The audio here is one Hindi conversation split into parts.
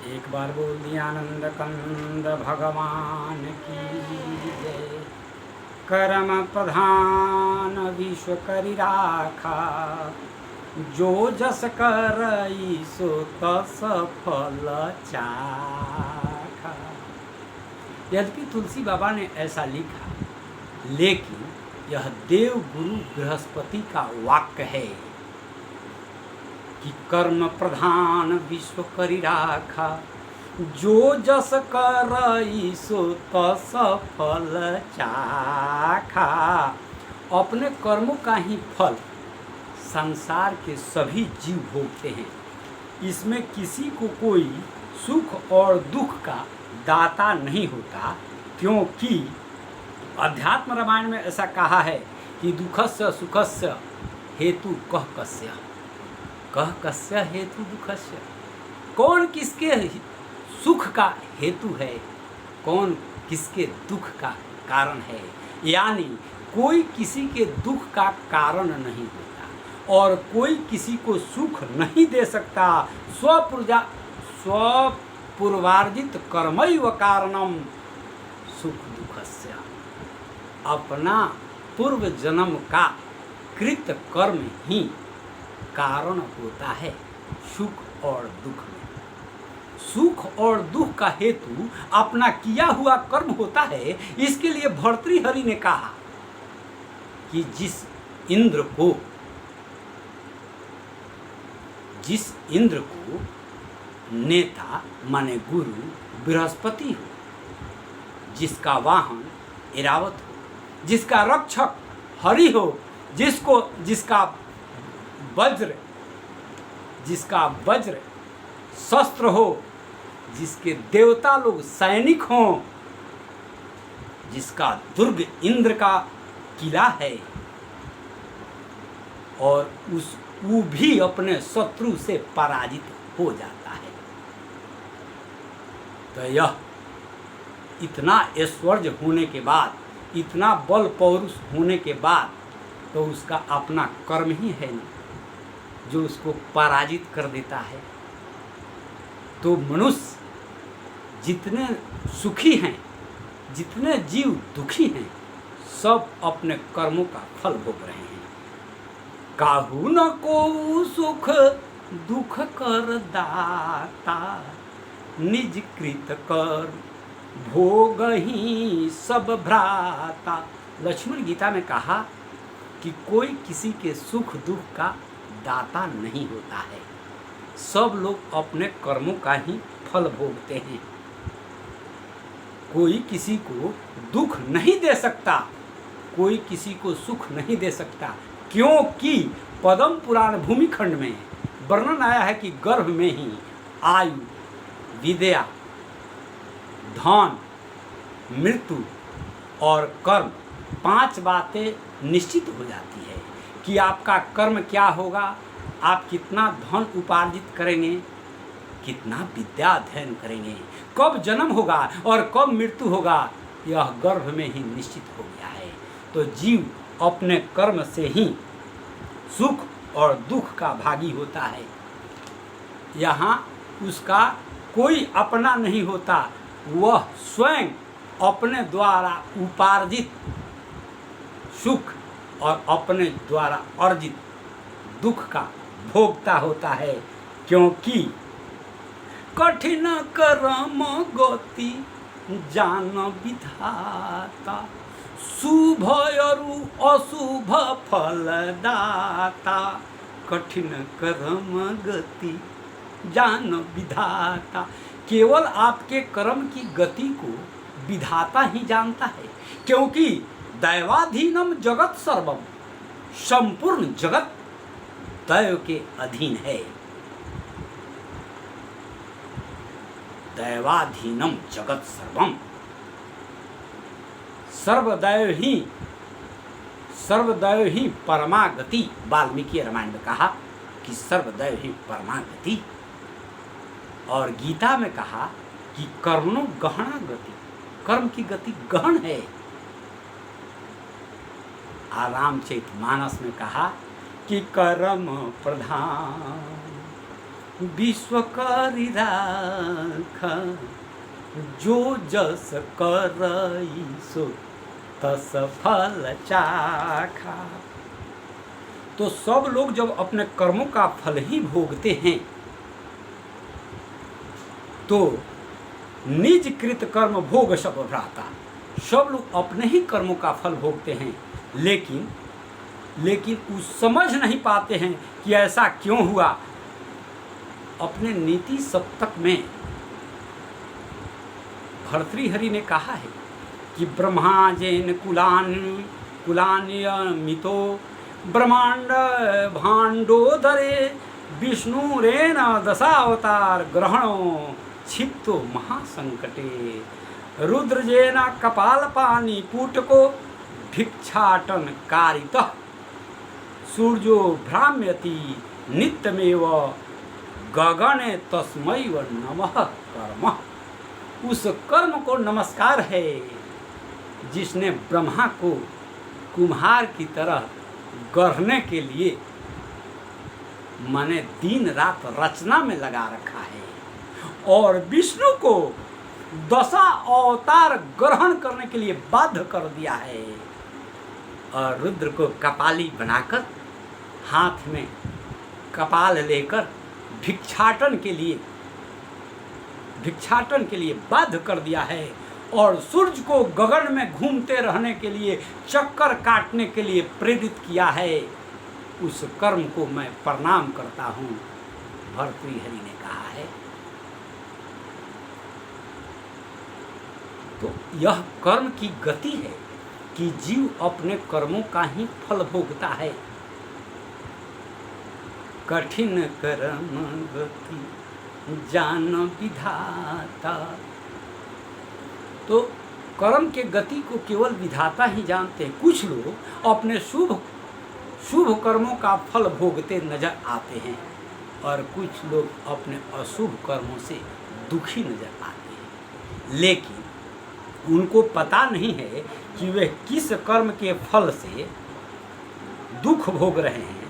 एक बार बोल दिया आनंद कंद भगवान की जय। कर्म प्रधान विश्व करि राखा, जो जस करई सो तस फल चाखा। यद्यपि तुलसी बाबा ने ऐसा लिखा, लेकिन यह देव गुरु बृहस्पति का वाक्य है कि कर्म प्रधान विश्व करि राखा, जो जस करई सो तस फल चाखा। अपने कर्मों का ही फल संसार के सभी जीव भोगते हैं। इसमें किसी को कोई सुख और दुख का दाता नहीं होता, क्योंकि अध्यात्म रामायण में ऐसा कहा है कि दुखस्य सुखस्य हेतु कह कस्य, कह कस्य हेतु दुखस्य। कौन किसके सुख का हेतु है, कौन किसके दुख का कारण है। यानी कोई किसी के दुख का कारण नहीं होता और कोई किसी को सुख नहीं दे सकता। स्वपूर्वार्जित कर्मैव कारणम सुख दुखस्य। अपना पूर्व जन्म का कृत कर्म ही कारण होता है सुख और दुख में। सुख और दुख का हेतु अपना किया हुआ कर्म होता है। इसके लिए भर्तृहरि ने कहा कि जिस इंद्र को नेता माने गुरु बृहस्पति हो, जिसका वाहन ऐरावत हो, जिसका रक्षक हरि हो, जिसका वज्र शस्त्र हो, जिसके देवता लोग सैनिक हों, जिसका दुर्ग इंद्र का किला है और वो भी अपने शत्रु से पराजित हो जाता है, तो यह इतना ऐश्वर्य होने के बाद, इतना बल पौरुष होने के बाद, तो उसका अपना कर्म ही है ना जो उसको पराजित कर देता है। तो मनुष्य जितने सुखी हैं, जितने जीव दुखी हैं, सब अपने कर्मों का फल भोग रहे हैं। काहू न को सुख दुख कर दाता, निज कृत कर भोग ही सब भ्राता। लक्ष्मण गीता में कहा कि कोई किसी के सुख दुख का दाता नहीं होता है, सब लोग अपने कर्मों का ही फल भोगते हैं। कोई किसी को दुख नहीं दे सकता, कोई किसी को सुख नहीं दे सकता, क्योंकि पद्म पुराण भूमिखंड में वर्णन आया है कि गर्भ में ही आयु, विद्या, धन, मृत्यु और कर्म 5 बातें निश्चित हो जाती है कि आपका कर्म क्या होगा, आप कितना धन उपार्जित करेंगे, कितना विद्या अध्ययन करेंगे, कब जन्म होगा और कब मृत्यु होगा, यह गर्भ में ही निश्चित हो गया है। तो जीव अपने कर्म से ही सुख और दुख का भागी होता है। यहाँ उसका कोई अपना नहीं होता, वह स्वयं अपने द्वारा उपार्जित सुख और अपने द्वारा अर्जित दुख का भोगता होता है। क्योंकि कठिन कर्म गति जान विधाता, शुभ और अशुभ फल दाता। कठिन कर्म गति जान विधाता। केवल आपके कर्म की गति को विधाता ही जानता है, क्योंकि दैवाधीनम जगत सर्वम, संपूर्ण जगत दैव के अधीन है। दैवाधीनम जगत सर्वम, सर्वदैव ही परमागति। वाल्मीकि रामायण में कहा कि सर्वदैव ही परमागति, और गीता में कहा कि कर्मणो गहना गति, कर्म की गति गहन है। रामचरितमानस में कहा कि कर्म प्रधान विश्व करि राखा, जो जस करई सो तस फल चाखा। तो सब लोग जब अपने कर्मों का फल ही भोगते हैं तो निज कृत कर्म भोग सब भ्राता, सब लोग अपने ही कर्मों का फल भोगते हैं, लेकिन उस समझ नहीं पाते हैं कि ऐसा क्यों हुआ। अपने नीति सप्तक में भर्तृहरि ने कहा है कि ब्रह्मा जैन कुलान्यमितो ब्रह्मांड भांडोदरे विष्णुरेन दशावतार ग्रहणो क्षिप्तो महासंकटे रुद्रजेन कपालपानी पूटको भिक्षाटन कारितः सूर्यो भ्राम्यति नित्यमेव गगने तस्मै नमः कर्म। उस कर्म को नमस्कार है जिसने ब्रह्मा को कुम्हार की तरह गढ़ने के लिए माने दिन रात रचना में लगा रखा है, और विष्णु को दशा अवतार ग्रहण करने के लिए बाध्य कर दिया है, और रुद्र को कपाली बनाकर हाथ में कपाल लेकर भिक्षाटन के लिए बाध्य कर दिया है, और सूर्य को गगन में घूमते रहने के लिए चक्कर काटने के लिए प्रेरित किया है। उस कर्म को मैं प्रणाम करता हूँ, भर्तृहरि ने कहा है। तो यह कर्म की गति है कि जीव अपने कर्मों का ही फल भोगता है। कठिन कर्म गति जान विधाता, तो कर्म के गति को केवल विधाता ही जानते हैं। कुछ लोग अपने शुभ कर्मों का फल भोगते नजर आते हैं, और कुछ लोग अपने अशुभ कर्मों से दुखी नजर आते हैं, लेकिन उनको पता नहीं है कि वे किस कर्म के फल से दुख भोग रहे हैं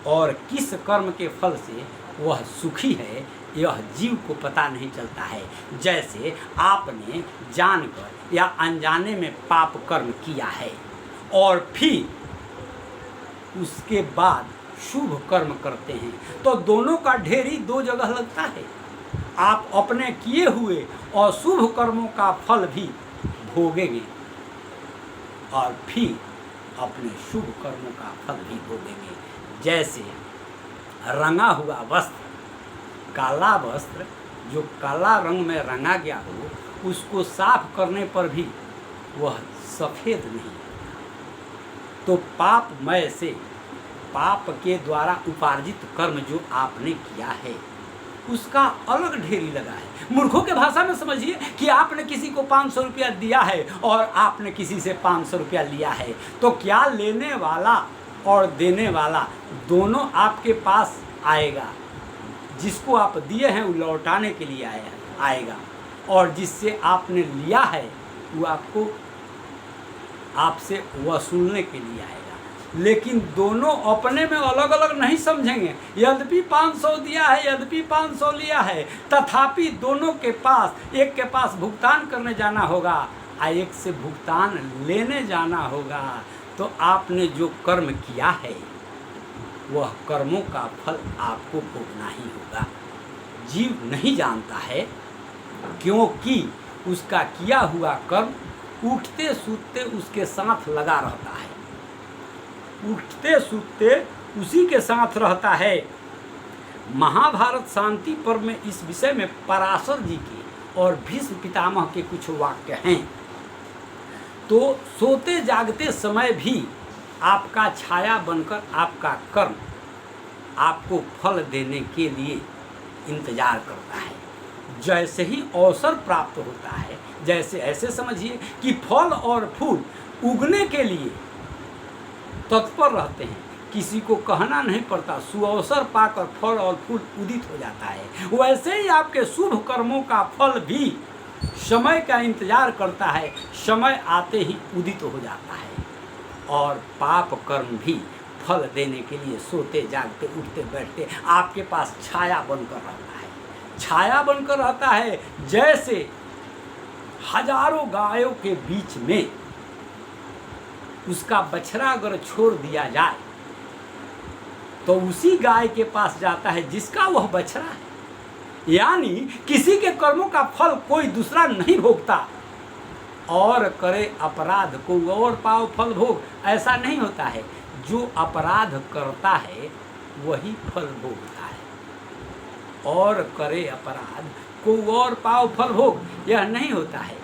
और किस कर्म के फल से वह सुखी है। यह जीव को पता नहीं चलता है। जैसे आपने जानकर या अनजाने में पाप कर्म किया है और फिर उसके बाद शुभ कर्म करते हैं, तो दोनों का ढेरी दो जगह लगता है। आप अपने किए हुए अशुभ कर्मों का फल भी भोगेंगे और फिर अपने शुभ कर्मों का फल भी भोगेंगे। जैसे रंगा हुआ वस्त्र, काला वस्त्र जो काला रंग में रंगा गया हो, उसको साफ करने पर भी वह सफ़ेद नहीं। तो पापमय से, पाप के द्वारा उपार्जित कर्म जो आपने किया है उसका अलग ढेरी लगा है। मूर्खों के भाषा में समझिए कि आपने किसी को 500 रुपया दिया है और आपने किसी से 500 रुपया लिया है, तो क्या लेने वाला और देने वाला दोनों आपके पास आएगा। जिसको आप दिए हैं वो लौटाने के लिए आएगा, और जिससे आपने लिया है वो आपको आपसे वसूलने के लिए आएगा। लेकिन दोनों अपने में अलग अलग नहीं समझेंगे। यद्यपि 500 दिया है, यद्यपि 500 लिया है, तथापि दोनों के पास, एक के पास भुगतान करने जाना होगा और एक से भुगतान लेने जाना होगा। तो आपने जो कर्म किया है वह कर्मों का फल आपको भोगना ही होगा। जीव नहीं जानता है, क्योंकि उसका किया हुआ कर्म उठते सूतते उसके साथ लगा रहता है, उठते सूतते उसी के साथ रहता है। महाभारत शांति पर्व में इस विषय में पराशर जी के और भीष्म पितामह के कुछ वाक्य हैं। तो सोते जागते समय भी आपका छाया बनकर आपका कर्म आपको फल देने के लिए इंतजार करता है। जैसे ही अवसर प्राप्त होता है, जैसे ऐसे समझिए कि फल और फूल उगने के लिए तत्पर रहते हैं, किसी को कहना नहीं पड़ता, सुअवसर पाकर फल और फूल उदित हो जाता है। वैसे ही आपके शुभ कर्मों का फल भी समय का इंतजार करता है, समय आते ही उदित हो जाता है। और पाप कर्म भी फल देने के लिए सोते जागते उठते बैठते आपके पास छाया बनकर रहता है, छाया बनकर रहता है। जैसे हजारों गायों के बीच में उसका बछड़ा अगर छोड़ दिया जाए तो उसी गाय के पास जाता है जिसका वह बछड़ा है। यानी किसी के कर्मों का फल कोई दूसरा नहीं भोगता। और करे अपराध को और पाओ फल भोग, ऐसा नहीं होता है। जो अपराध करता है वही फल भोगता है। और करे अपराध को और पाओ फल भोग, यह नहीं होता है।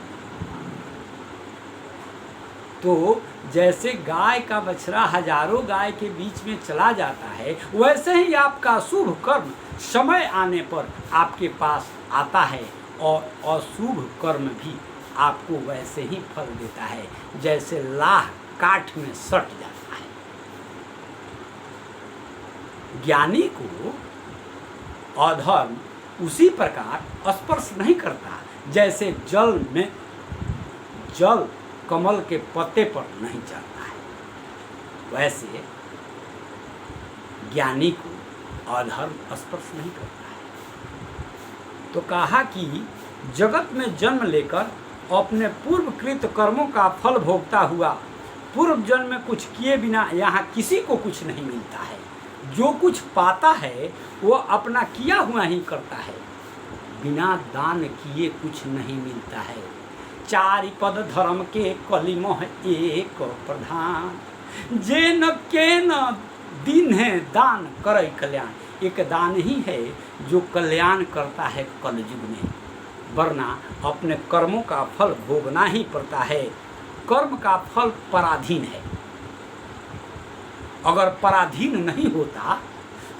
तो जैसे गाय का बछड़ा हजारों गाय के बीच में चला जाता है, वैसे ही आपका शुभ कर्म समय आने पर आपके पास आता है और अशुभ कर्म भी आपको वैसे ही फल देता है, जैसे लाह काठ में सट जाता है। ज्ञानी को अधर्म उसी प्रकार स्पर्श नहीं करता जैसे जल कमल के पत्ते पर नहीं चढ़ता है, वैसे ज्ञानी को अधर्म स्पर्श नहीं करता है। तो कहा कि जगत में जन्म लेकर अपने पूर्वकृत कर्मों का फल भोगता हुआ पूर्व जन्म में कुछ किए बिना यहाँ किसी को कुछ नहीं मिलता है। जो कुछ पाता है वो अपना किया हुआ ही करता है, बिना दान किए कुछ नहीं मिलता है। चारि पद धर्म के कलिमोह एक प्रधान, जे न के न दिन है दान करे कल्याण। एक दान ही है जो कल्याण करता है कलयुग में, वरना अपने कर्मों का फल भोगना ही पड़ता है। कर्म का फल पराधीन है। अगर पराधीन नहीं होता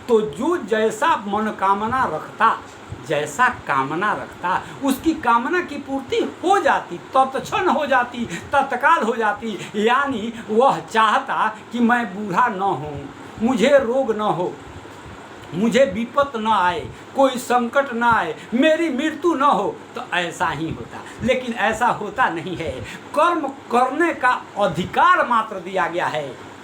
तो जो जैसा मनोकामना रखता, जैसा कामना रखता, उसकी कामना की पूर्ति हो जाती, तत्क्षण हो जाती, तत्काल हो जाती। यानी वह चाहता कि मैं बूढ़ा न हूँ, मुझे रोग न हो, मुझे विपत न आए, कोई संकट न आए, मेरी मृत्यु न हो, तो ऐसा ही होता। लेकिन ऐसा होता नहीं है। कर्म करने का अधिकार मात्र दिया गया है,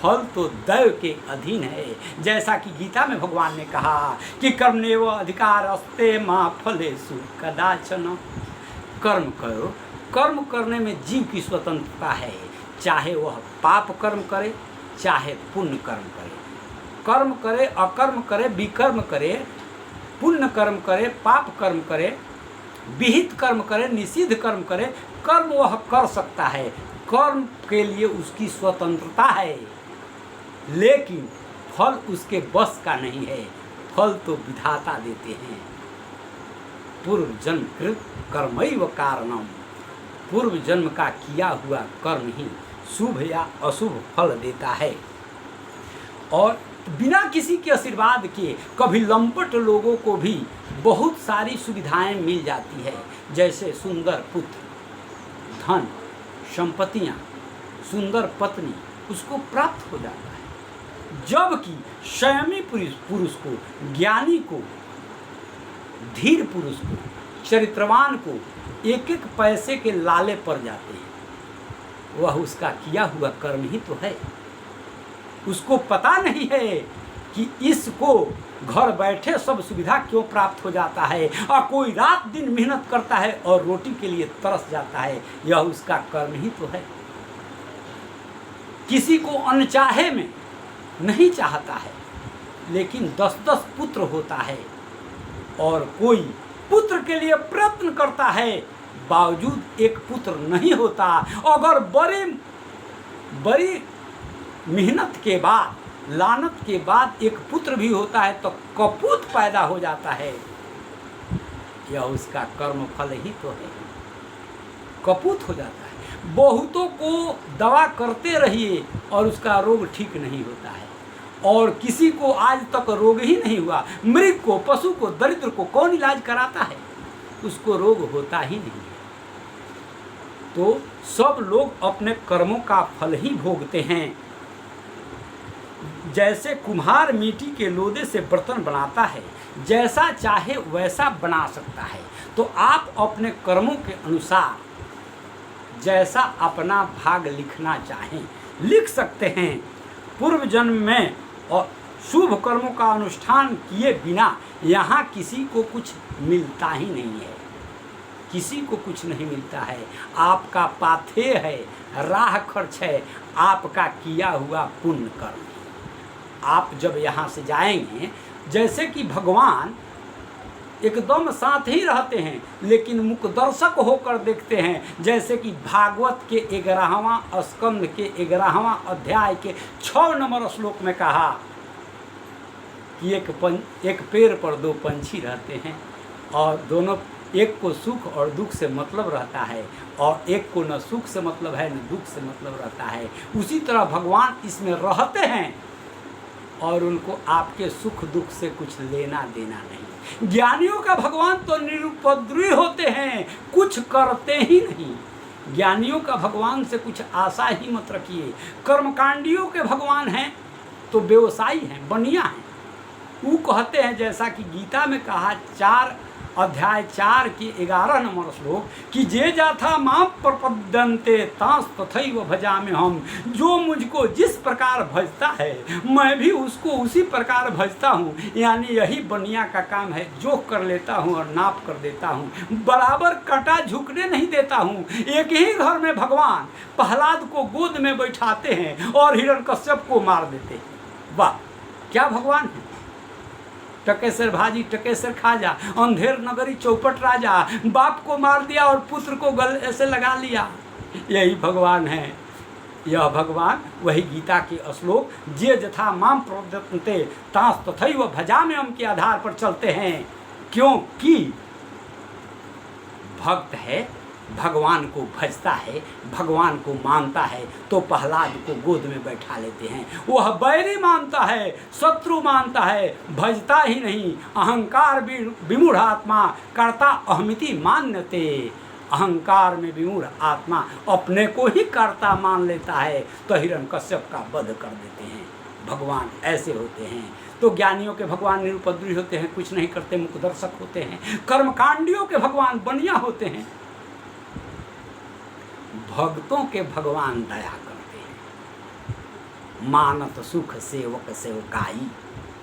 फल तो दैव के अधीन है। जैसा कि गीता में भगवान ने कहा कि कर्मण्येव अधिकारस्ते मा फलेषु कदाचन। कर्म करो, कर्म करने में जीव की स्वतंत्रता है, चाहे वह पाप कर्म करे चाहे पुण्य कर्म करे। कर्म करे, अकर्म करे, विकर्म करे, पुण्य कर्म करे, पाप कर्म करे, विहित कर्म करे, निषिद्ध कर्म करे, कर्म वह कर सकता है। कर्म के लिए उसकी स्वतंत्रता है, लेकिन फल उसके बस का नहीं है। फल तो विधाता देते हैं। पूर्व जन्म कृत कर्मैव कारणम, पूर्व जन्म का किया हुआ कर्म ही शुभ या अशुभ फल देता है। और बिना किसी के आशीर्वाद के कभी लंपट लोगों को भी बहुत सारी सुविधाएं मिल जाती है, जैसे सुंदर पुत्र, धन, संपत्तियां, सुंदर पत्नी उसको प्राप्त हो जाता है। जबकि संयमी पुरुष को, ज्ञानी को, धीर पुरुष को, चरित्रवान को एक एक पैसे के लाले पड़ जाते हैं। वह उसका किया हुआ कर्म ही तो है। उसको पता नहीं है कि इसको घर बैठे सब सुविधा क्यों प्राप्त हो जाता है, और कोई रात दिन मेहनत करता है और रोटी के लिए तरस जाता है। यह उसका कर्म ही तो है। किसी को अनचाहे में नहीं चाहता है, लेकिन 10-10 पुत्र होता है, और कोई पुत्र के लिए प्रयत्न करता है, बावजूद एक पुत्र नहीं होता। अगर बड़ी मेहनत के बाद, लानत के बाद एक पुत्र भी होता है तो कपूत पैदा हो जाता है। यह उसका कर्म फल ही तो है, कपूत हो जाता है। बहुतों को दवा करते रहिए और उसका रोग ठीक नहीं होता है, और किसी को आज तक रोग ही नहीं हुआ। मृग को, पशु को, दरिद्र को कौन इलाज कराता है? उसको रोग होता ही नहीं है। तो सब लोग अपने कर्मों का फल ही भोगते हैं। जैसे कुम्हार मिट्टी के लोदे से बर्तन बनाता है, जैसा चाहे वैसा बना सकता है। तो आप अपने कर्मों के अनुसार जैसा अपना भाग लिखना चाहें लिख सकते हैं। पूर्व जन्म में और शुभ कर्मों का अनुष्ठान किए बिना यहाँ किसी को कुछ मिलता ही नहीं है, किसी को कुछ नहीं मिलता है। आपका पाथेय है, राह खर्च है, आपका किया हुआ पुण्य कर्म। आप जब यहाँ से जाएंगे, जैसे कि भगवान एकदम साथ ही रहते हैं लेकिन मुख दर्शक होकर देखते हैं, जैसे कि भागवत के 11वां स्कंद के 11वां अध्याय के 6 नंबर श्लोक में कहा कि एक पेड़ पर 2 पंछी रहते हैं और दोनों, एक को सुख और दुख से मतलब रहता है और एक को न सुख से मतलब है न दुख से मतलब रहता है। उसी तरह भगवान इसमें रहते हैं और उनको आपके सुख दुख से कुछ लेना देना नहीं। ज्ञानियों का भगवान तो निरुपद्रवी होते हैं, कुछ करते ही नहीं। ज्ञानियों का भगवान से कुछ आशा ही मत रखिए। कर्मकांडियों के भगवान हैं तो व्यवसायी हैं, बनिया हैं। वो कहते हैं, जैसा कि गीता में कहा 4 अध्याय 4 के 11 नंबर श्लोक, कि जे जाथा मां प्रपद्यन्ते तांस तथैव भजामि हम। जो मुझको जिस प्रकार भजता है मैं भी उसको उसी प्रकार भजता हूँ। यानी यही बनिया का काम है, जो कर लेता हूँ और नाप कर देता हूँ, बराबर कांटा झुकने नहीं देता हूँ। एक ही घर में भगवान प्रहलाद को गोद में बैठाते हैं और हिरण्यकश्यप को मार देते हैं। वाह, क्या भगवान है! टकेसर भाजी टकेसर खाजा, अंधेर नगरी चौपट राजा, बाप को मार दिया और पुत्र को गले से लगा लिया। यही भगवान है। यह भगवान वही गीता के श्लोक जे जथा माम प्रपद्यन्ते तांस तथैव भजामि हम के आधार पर चलते हैं। क्योंकि भक्त है, भगवान को भजता है, भगवान को मानता है, तो प्रहलाद को गोद में बैठा लेते हैं। वह बैरी मानता है, शत्रु मानता है, भजता ही नहीं। अहंकार विमूढ़ आत्मा कर्ता अहमिति मान्यते। अहंकार में विमूढ़ आत्मा अपने को ही कर्ता मान लेता है तो हिरण्यकश्यप का वध कर देते हैं। भगवान ऐसे होते हैं। तो ज्ञानियों के भगवान निरुपद्रवी होते हैं, कुछ नहीं करते, मुखदर्शक होते हैं। कर्मकांडियों के भगवान बनिया होते हैं। भक्तों के भगवान दया करते हैं। मानत सुख सेवक सेवकाई,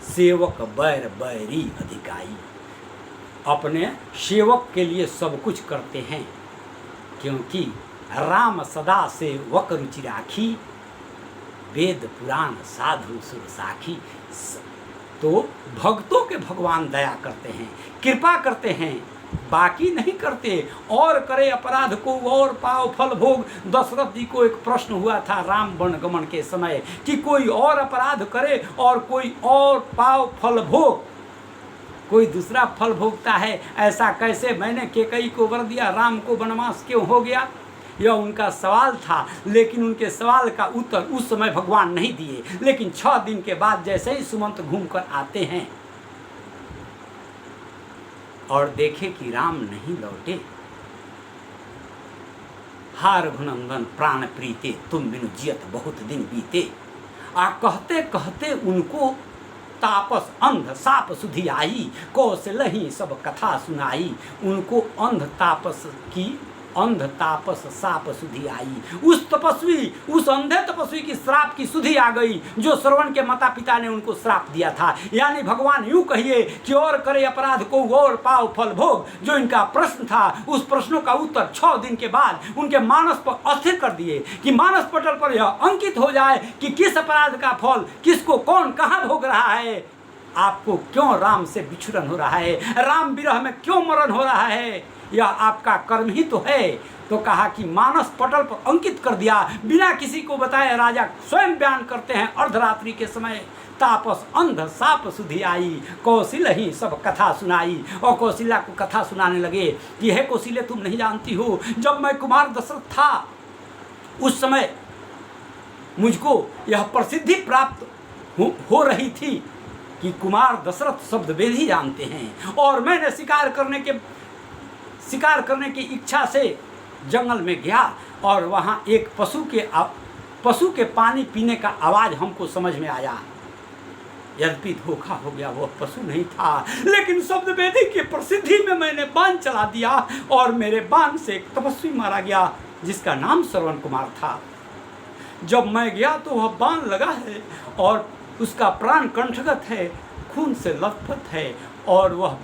सेवक बैर बैरी अधिकाई। अपने सेवक के लिए सब कुछ करते हैं, क्योंकि राम सदा सेवक रुचि राखी, वेद पुराण साधु सुर साखी। तो भक्तों के भगवान दया करते हैं, कृपा करते हैं, बाकी नहीं करते। और करे अपराध को और पाओ फल भोग। दशरथ जी को एक प्रश्न हुआ था राम वनगमन के समय कि कोई और अपराध करे और कोई और पाओ फल भोग, कोई दूसरा फल भोगता है, ऐसा कैसे? मैंने केकई को वर दिया, राम को वनवास क्यों हो गया? यह उनका सवाल था। लेकिन उनके सवाल का उत्तर उस समय भगवान नहीं दिए। लेकिन 6 दिन के बाद जैसे ही सुमंत घूमकर आते हैं और देखे कि राम नहीं लौटे, हा रघुनंदन प्राण प्रीते, तुम बिनु जियत बहुत दिन बीते। कहते कहते उनको तापस अंध साप सुधि आई, कौशलहि सब कथा सुनाई। उनको अंध तापस साप सुधि आई। उस तपस्वी, उस अंधे तपस्वी की श्राप की सुधि आ गई, जो श्रवण के माता पिता ने उनको श्राप दिया था। यानी भगवान यूं कहिए कि और करे अपराध को और पाओ फल भोग। जो इनका प्रश्न था, उस प्रश्नों का उत्तर 6 दिन के बाद उनके मानस पर अस्थिर कर दिए कि मानस पटल पर यह अंकित हो जाए कि किस अपराध का फल किसको कौन कहाँ भोग रहा है। आपको क्यों राम से बिछुड़न हो रहा है, राम विरह में क्यों मरण हो रहा है, यह आपका कर्म ही तो है। तो कहा कि मानस पटल पर अंकित कर दिया, बिना किसी को बताए राजा स्वयं बयान करते हैं अर्धरात्रि के समय, तापस अंध साप सुधि आई, कौशलहि सब कथा सुनाई। और कौशल्या को कथा सुनाने लगे कि हे कौशल्य, तुम नहीं जानती हो, जब मैं कुमार दशरथ था उस समय मुझको यह प्रसिद्धि प्राप्त हो रही थी कि कुमार दशरथ शब्द वेद ही जानते हैं। और मैंने शिकार करने की इच्छा से जंगल में गया और वहाँ एक पशु के पानी पीने का आवाज़ हमको समझ में आया। यद्यपि धोखा हो गया, वह पशु नहीं था, लेकिन शब्द वेदी की प्रसिद्धि में मैंने बाण चला दिया और मेरे बाण से एक तपस्वी मारा गया जिसका नाम श्रवण कुमार था। जब मैं गया तो वह बाण लगा है और उसका प्राण कंठगत है, खून से लथपथ है और वह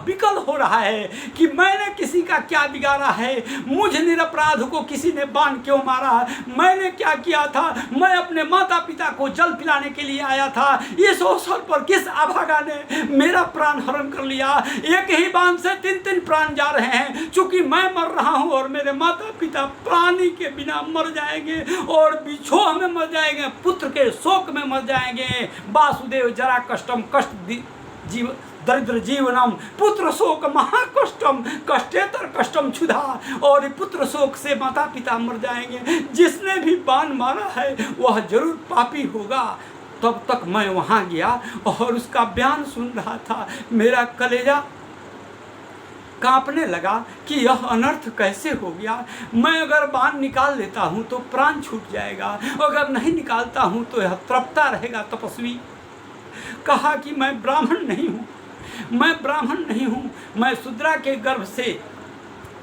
विकल हो रहा है कि मैंने किसी का क्या बिगाड़ा है, मुझ निरपराध को किसी ने बाण क्यों मारा, मैंने क्या किया था, मैं अपने माता पिता को जल पिलाने के लिए आया था, इस अवसर पर किस अभागा ने मेरा प्राण हरण कर लिया। एक ही बाण से 3-3 प्राण जा रहे हैं, चूंकि मैं मर रहा हूं और मेरे माता पिता प्राणी के बिना मर जाएंगे और विछोह में मर जाएंगे, पुत्र के शोक में मर जाएंगे। वासुदेव जरा कष्टम कष्ट जीव दरिद्र जीवनम पुत्र शोक महाकष्टम कष्टेतर कष्टम क्षुधा, और पुत्र शोक से माता पिता मर जाएंगे। जिसने भी बाण मारा है वह जरूर पापी होगा। तब तक मैं वहाँ गया और उसका बयान सुन रहा था। मेरा कलेजा कांपने लगा कि यह अनर्थ कैसे हो गया। मैं अगर बाण निकाल लेता हूँ तो प्राण छूट जाएगा, अगर नहीं निकालता हूँ तो यह तृप्ता रहेगा तपस्वी। कहा कि मैं ब्राह्मण नहीं हूँ, मैं ब्राह्मण नहीं हूँ, मैं शूद्रा के गर्भ से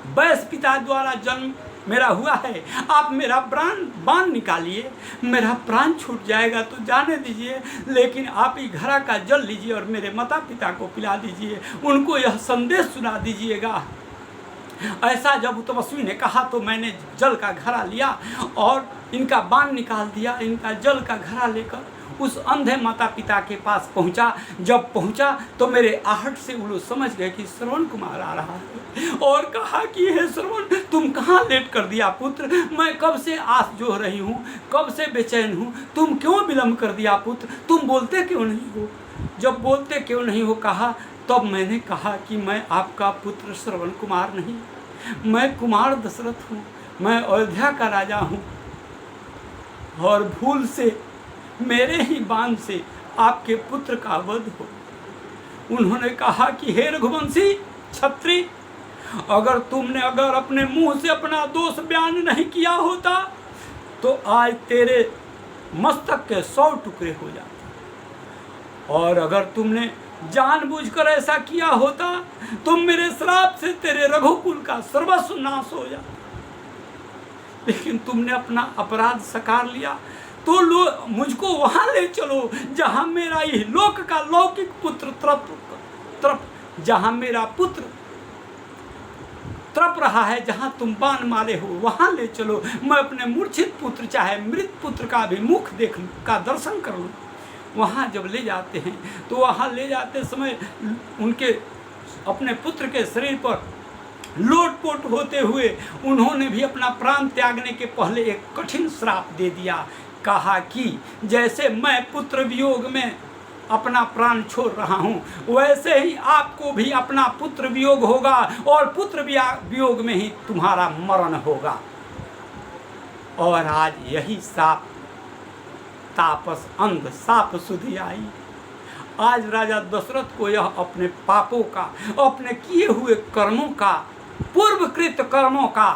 वैश्य पिता द्वारा जन्म मेरा हुआ है। आप मेरा बाण निकालिए, मेरा प्राण छूट जाएगा तो जाने दीजिए, लेकिन आप ही घड़ा का जल लीजिए और मेरे माता पिता को पिला दीजिए, उनको यह संदेश सुना दीजिएगा। ऐसा जब तपस्वी ने कहा तो मैंने जल का घड़ा लिया और इनका बाण निकाल दिया। इनका जल का घड़ा लेकर उस अंधे माता पिता के पास पहुंचा। जब पहुंचा तो मेरे आहट से वो लोग समझ गए कि श्रवण कुमार आ रहा है और कहा कि हे श्रवण, तुम कहाँ लेट कर दिया पुत्र, मैं कब से आस जोह रही हूँ, कब से बेचैन हूँ, तुम क्यों विलम्ब कर दिया पुत्र, तुम बोलते क्यों नहीं हो। जब बोलते क्यों नहीं हो कहा, तब मैंने कहा कि मैं आपका पुत्र श्रवण कुमार नहीं, मैं कुमार दशरथ हूँ, मैं अयोध्या का राजा हूँ और भूल से मेरे ही बाण से आपके पुत्र का वध हो। उन्होंने कहा कि हे रघुवंशी छत्री, अगर तुमने अपने मुंह से अपना दोष बयान नहीं किया होता तो आज तेरे मस्तक के 100 टुकड़े हो जाते, और अगर तुमने जानबूझकर ऐसा किया होता तो मेरे श्राप से तेरे रघुकुल का सर्वस्व नाश हो जाता। लेकिन तुमने अपना अपराध सकार लिया, तो मुझको वहाँ ले चलो जहाँ मेरा ये लोक का लौकिक पुत्र तृप जहाँ मेरा पुत्र तड़प रहा है, जहाँ तुम बाण मारे हो वहाँ ले चलो। मैं अपने मूर्छित पुत्र चाहे मृत पुत्र का भी मुख देख का दर्शन कर लूँ। वहाँ जब ले जाते हैं तो वहाँ ले जाते समय उनके अपने पुत्र के शरीर पर लोटपोट होते हुए उन्होंने भी अपना प्राण त्यागने के पहले एक कठिन श्राप दे दिया। कहा कि जैसे मैं पुत्र वियोग में अपना प्राण छोड़ रहा हूँ, वैसे ही आपको भी अपना पुत्र वियोग होगा और पुत्र वियोग में ही तुम्हारा मरण होगा। और आज यही साप तापस अंध साप सुधी आई। आज राजा दशरथ को यह अपने पापों का, अपने किए हुए कर्मों का, पूर्वकृत कर्मों का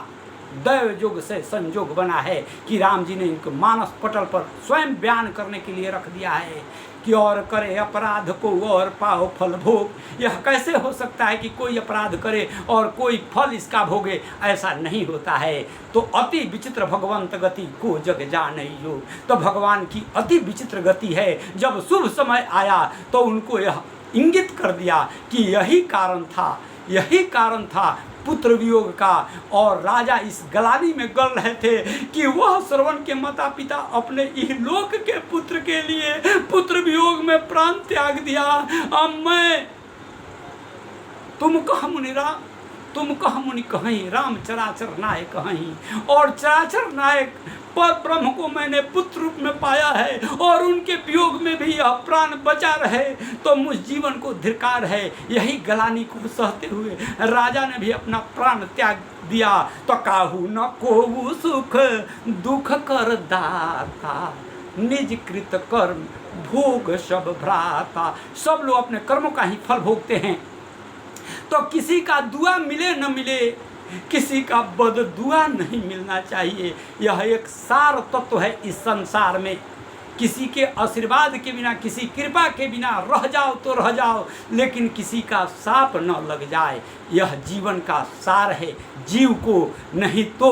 दैव योग से संयोग बना है कि राम जी ने इनको मानस पटल पर स्वयं बयान करने के लिए रख दिया है कि और करे अपराध को और पाओ फल भोग। यह कैसे हो सकता है कि कोई अपराध करे और कोई फल इसका भोगे, ऐसा नहीं होता है। तो अति विचित्र भगवंत गति को जग जानइयो। तो भगवान की अति विचित्र गति है। जब शुभ समय आया तो उनको यह इंगित कर दिया कि यही कारण था पुत्र वियोग का। और राजा इस गलानी में गल रहे थे कि वह श्रवण के माता पिता अपने इहलोक के पुत्र के लिए पुत्र वियोग में प्राण त्याग दिया। अब मैं तुम कह मुनि कहीं राम चराचर नायक कहीं, और चराचर नायक पर ब्रह्म को मैंने पुत्र रूप में पाया है और उनके वियोग में भी यह प्राण बचा रहे तो मुझ जीवन को धिक्कार है। यही गलानी को सहते हुए राजा ने भी अपना प्राण त्याग दिया। तो काहू न कोहू सुख दुख कर दाता, निज कृत कर्म भोग सब भ्राता। सब लोग अपने कर्मों का ही फल भोगते हैं। तो किसी का दुआ मिले न मिले, किसी का बद दुआ नहीं मिलना चाहिए। यह एक सार तत्व है इस संसार में। किसी के आशीर्वाद के बिना, किसी कृपा के बिना रह जाओ तो रह जाओ, लेकिन किसी का साप न लग जाए। यह जीवन का सार है जीव को। नहीं तो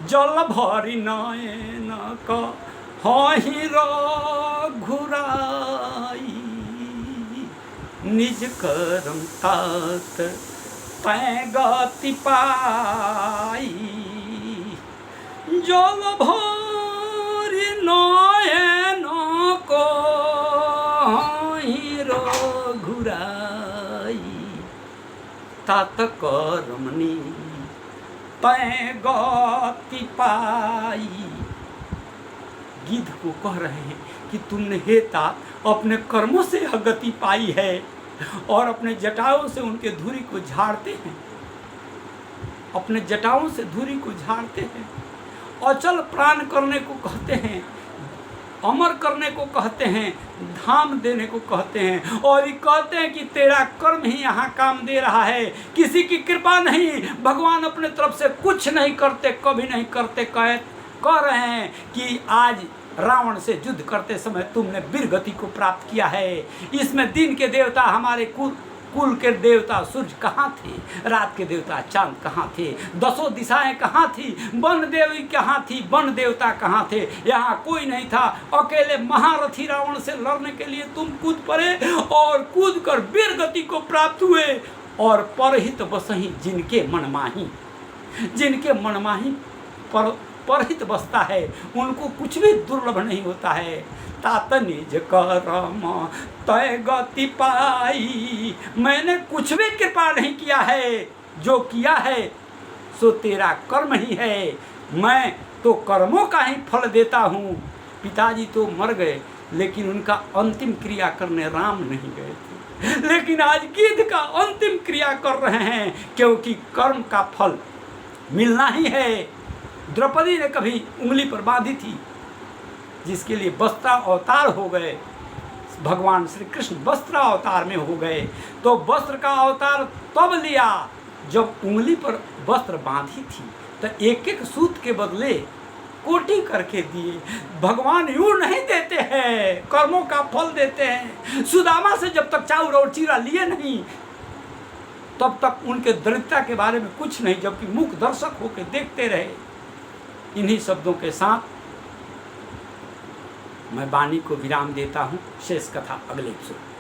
जल भरी नयन कहि रघुराई, निज करम तात तै गति पाई। जल भरी नयन कहि रघुराई, तात करमनि तै गति पाई। गिद्ध को कह रहे हैं कि तुमने हे तात अपने कर्मों से यह गति पाई है, और अपने जटाओं से उनके धूरी को झाड़ते हैं, अपने जटाओं से धूरी को झाड़ते हैं। अचल प्राण करने को कहते हैं, अमर करने को कहते हैं, धाम देने को कहते हैं, और ये कहते हैं कि तेरा कर्म ही यहाँ काम दे रहा है, किसी की कृपा नहीं। भगवान अपने तरफ से कुछ नहीं करते, कभी नहीं करते। कह रहे हैं कि आज रावण से युद्ध करते समय तुमने वीर गति को प्राप्त किया है। इसमें दिन के देवता हमारे कुल के देवता सूर्य कहाँ थे, रात के देवता चांद कहाँ थे, दसों दिशाएं कहाँ थी, वन देवी कहाँ थी, वन देवता कहाँ थे, यहाँ कोई नहीं था। अकेले महारथी रावण से लड़ने के लिए तुम कूद पड़े, और कूद कर वीर गति को प्राप्त हुए। और परहित बसही जिनके मनमाही परहित बसता है, उनको कुछ भी दुर्लभ नहीं होता है। तात निज करम तै गति पाई, मैंने कुछ भी कृपा नहीं किया है, जो किया है सो तेरा कर्म ही है। मैं तो कर्मों का ही फल देता हूँ। पिताजी तो मर गए, लेकिन उनका अंतिम क्रिया करने राम नहीं गए थे, लेकिन आज गिद्ध का अंतिम क्रिया कर रहे हैं, क्योंकि कर्म का फल मिलना ही है। द्रौपदी ने कभी उंगली पर बांधी थी, जिसके लिए वस्त्र अवतार हो गए। भगवान श्री कृष्ण वस्त्र अवतार में हो गए, तो वस्त्र का अवतार तब लिया जब उंगली पर वस्त्र बांधी थी, तो एक एक सूत के बदले कोटि करके दिए। भगवान यूं नहीं देते हैं, कर्मों का फल देते हैं। सुदामा से जब तक चाउर और चीरा लिए नहीं, तब तक उनके दरिद्रता के बारे में कुछ नहीं, जबकि मूक दर्शक होकर देखते रहे। इन्हीं शब्दों के साथ मैं वाणी को विराम देता हूँ। शेष कथा अगले एपिसोड।